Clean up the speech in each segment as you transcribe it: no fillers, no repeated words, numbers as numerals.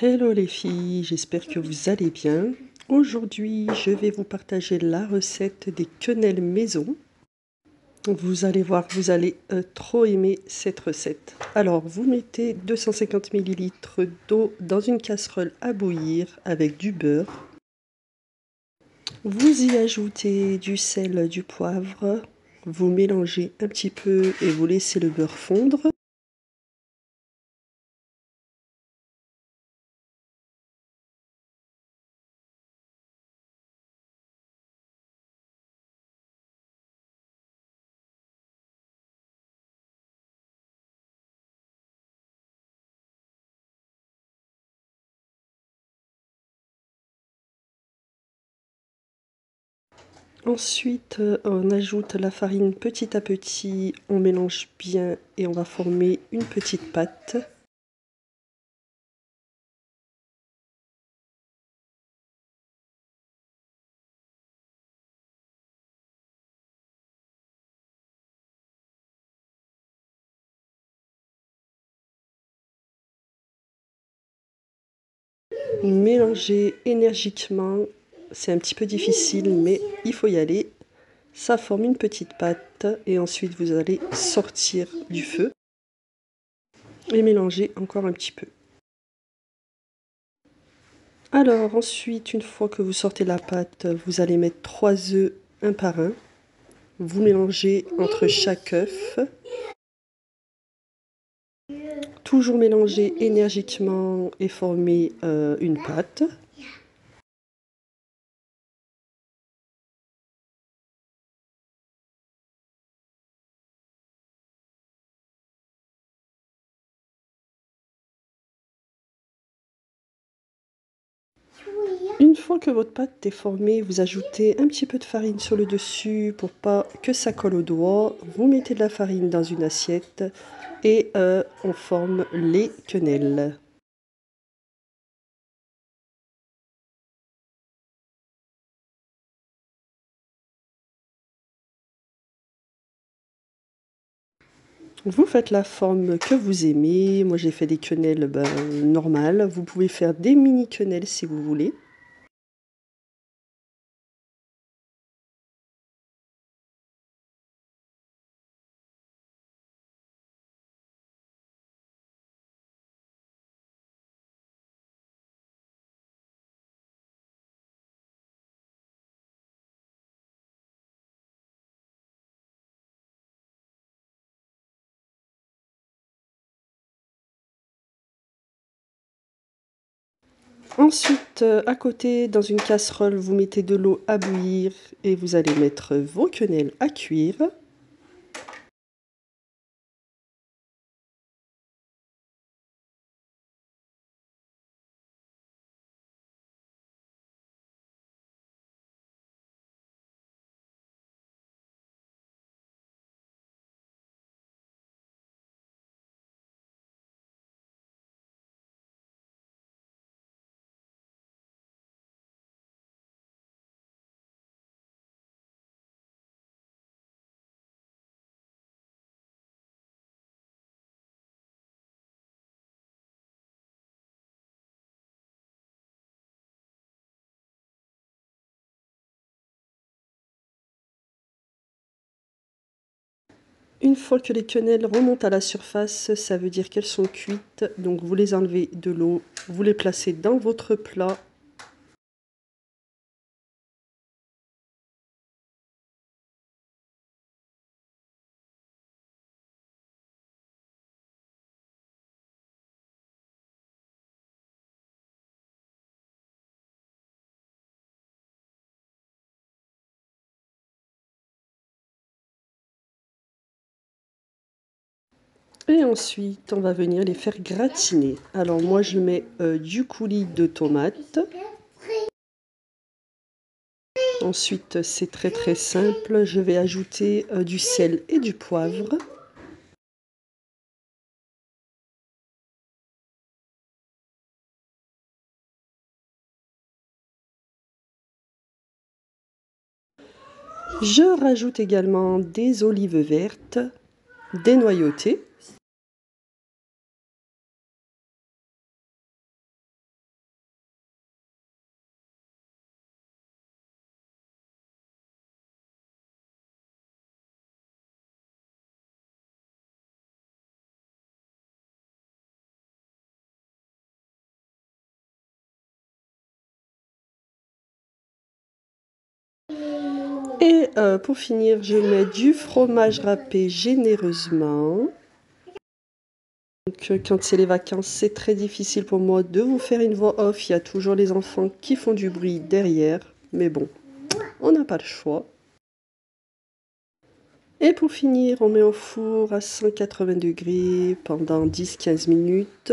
Hello les filles, j'espère que vous allez bien. Aujourd'hui, je vais vous partager la recette des quenelles maison. Vous allez voir, vous allez trop aimer cette recette. Alors, vous mettez 250 ml d'eau dans une casserole à bouillir avec du beurre. Vous y ajoutez du sel, du poivre. Vous mélangez un petit peu et vous laissez le beurre fondre. Ensuite, on ajoute la farine petit à petit, on mélange bien et on va former une petite pâte. Mélangez énergiquement, c'est un petit peu difficile mais il faut y aller. Ça forme une petite pâte et ensuite vous allez sortir du feu et mélanger encore un petit peu. Alors ensuite, une fois que vous sortez la pâte, vous allez mettre 3 œufs un par un. Vous mélangez entre chaque œuf. Toujours mélanger énergiquement et former une pâte. Une fois que votre pâte est formée, vous ajoutez un petit peu de farine sur le dessus pour pas que ça colle aux doigts. Vous mettez de la farine dans une assiette et on forme les quenelles. Vous faites la forme que vous aimez. Moi j'ai fait des quenelles normales. Vous pouvez faire des mini quenelles si vous voulez. Ensuite, à côté, dans une casserole, vous mettez de l'eau à bouillir et vous allez mettre vos quenelles à cuire. Une fois que les quenelles remontent à la surface, ça veut dire qu'elles sont cuites. Donc vous les enlevez de l'eau, vous les placez dans votre plat. Et ensuite, on va venir les faire gratiner. Alors moi, je mets du coulis de tomates. Ensuite, c'est très très simple. Je vais ajouter du sel et du poivre. Je rajoute également des olives vertes, dénoyautées. Et pour finir, je mets du fromage râpé généreusement. Donc, quand c'est les vacances, c'est très difficile pour moi de vous faire une voix off. Il y a toujours les enfants qui font du bruit derrière. Mais bon, on n'a pas le choix. Et pour finir, on met au four à 180 degrés pendant 10-15 minutes.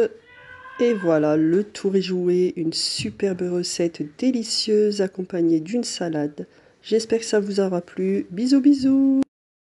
Et voilà, le tour est joué. Une superbe recette délicieuse accompagnée d'une salade. J'espère que ça vous aura plu. Bisous bisous!